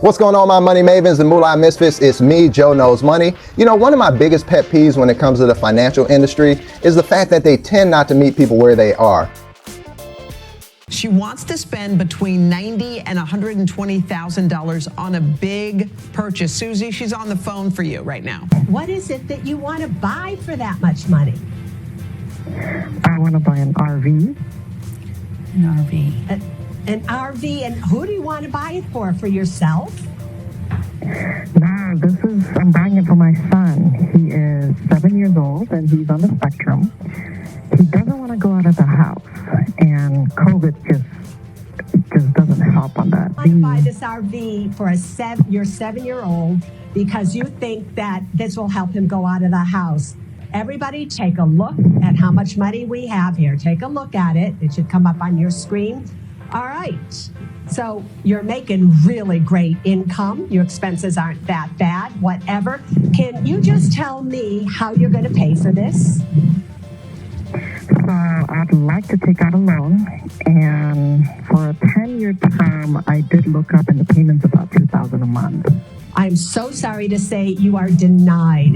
What's going on, my money mavens and moolah misfits? It's me, Joe Knows Money. You know, one of my biggest pet peeves when it comes to the financial industry is the fact that they tend not to meet people where they are. She wants to spend between $90,000 and $120,000 on a big purchase. Susie, she's on the phone for you right now. What is it that you want to buy for that much money? I want to buy an RV. An RV. An RV, and who do you want to buy it for? For yourself? No, I'm buying it for my son. He is 7 years old and he's on the spectrum. He doesn't want to go out of the house, and COVID just doesn't help on that. I want to buy this RV for your 7-year-old because you think that this will help him go out of the house. Everybody take a look at how much money we have here. Take a look at it. It should come up on your screen. All right. So you're making really great income. Your expenses aren't that bad, whatever. Can you just tell me how you're going to pay for this? So I'd like to take out a loan, and for a 10-year term, I did look up, and the payment's about $2,000 a month. I'm so sorry to say you are denied.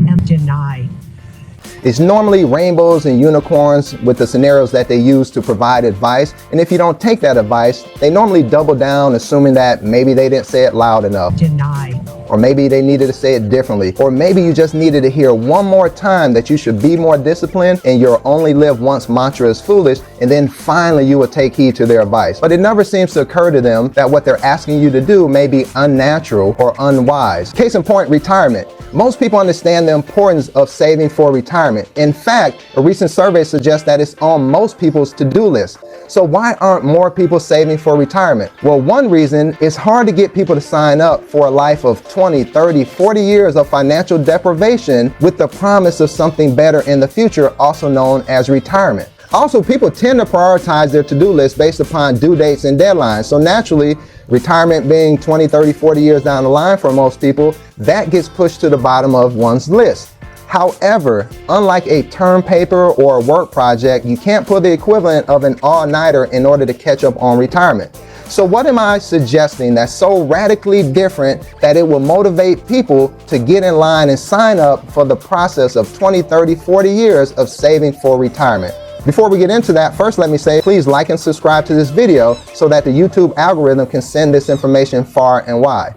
It's normally rainbows and unicorns with the scenarios that they use to provide advice. And if you don't take that advice, they normally double down, assuming that maybe they didn't say it loud enough. Denied. Or maybe they needed to say it differently. Or maybe you just needed to hear one more time that you should be more disciplined and your only live once mantra is foolish, and then finally you will take heed to their advice. But it never seems to occur to them that what they're asking you to do may be unnatural or unwise. Case in point, retirement. Most people understand the importance of saving for retirement. In fact, a recent survey suggests that it's on most people's to-do list. So why aren't more people saving for retirement? Well, one reason is hard to get people to sign up for a life of 20, 30, 40 years of financial deprivation with the promise of something better in the future, also known as retirement. Also, people tend to prioritize their to-do list based upon due dates and deadlines. So naturally, retirement being 20, 30, 40 years down the line for most people, that gets pushed to the bottom of one's list. However, unlike a term paper or a work project, you can't pull the equivalent of an all-nighter in order to catch up on retirement. So what am I suggesting that's so radically different that it will motivate people to get in line and sign up for the process of 20, 30, 40 years of saving for retirement? Before we get into that, first let me say, please like and subscribe to this video so that the YouTube algorithm can send this information far and wide.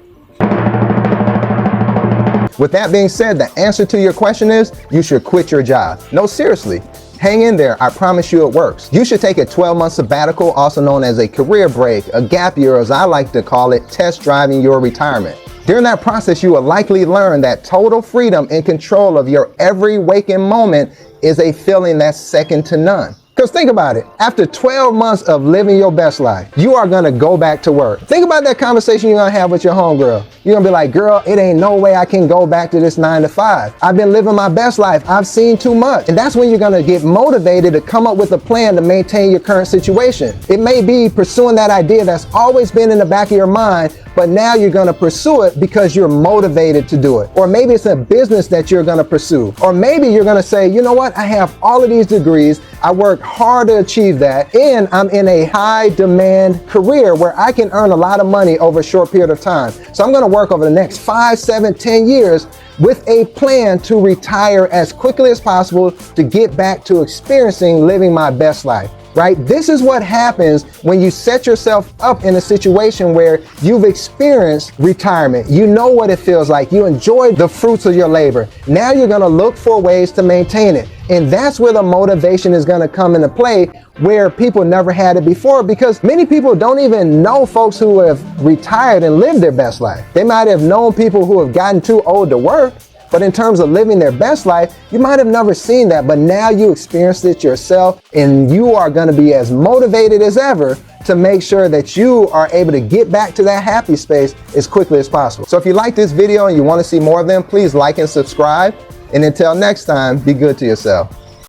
With that being said, the answer to your question is you should quit your job. No, seriously. Hang in there. I promise you it works. You should take a 12-month sabbatical, also known as a career break, a gap year, as I like to call it, test driving your retirement. During that process, you will likely learn that total freedom and control of your every waking moment is a feeling that's second to none. Because think about it, after 12 months of living your best life, you are gonna go back to work. Think about that conversation you're gonna have with your homegirl. You're gonna be like, girl, it ain't no way I can go back to this 9 to 5. I've been living my best life. I've seen too much. And that's when you're gonna get motivated to come up with a plan to maintain your current situation. It may be pursuing that idea that's always been in the back of your mind, but now you're gonna pursue it because you're motivated to do it. Or maybe it's a business that you're gonna pursue. Or maybe you're gonna say, you know what, I have all of these degrees, I worked hard to achieve that, and I'm in a high demand career where I can earn a lot of money over a short period of time. So I'm gonna work over the next 5, 7, 10 years with a plan to retire as quickly as possible to get back to experiencing living my best life. Right? This is what happens when you set yourself up in a situation where you've experienced retirement. You know what it feels like. You enjoy the fruits of your labor. Now you're going to look for ways to maintain it. And that's where the motivation is going to come into play, where people never had it before, because many people don't even know folks who have retired and lived their best life. They might have known people who have gotten too old to work, but in terms of living their best life, you might have never seen that, but now you experienced it yourself, and you are going to be as motivated as ever to make sure that you are able to get back to that happy space as quickly as possible. So if you like this video and you want to see more of them, please like and subscribe. And until next time, be good to yourself.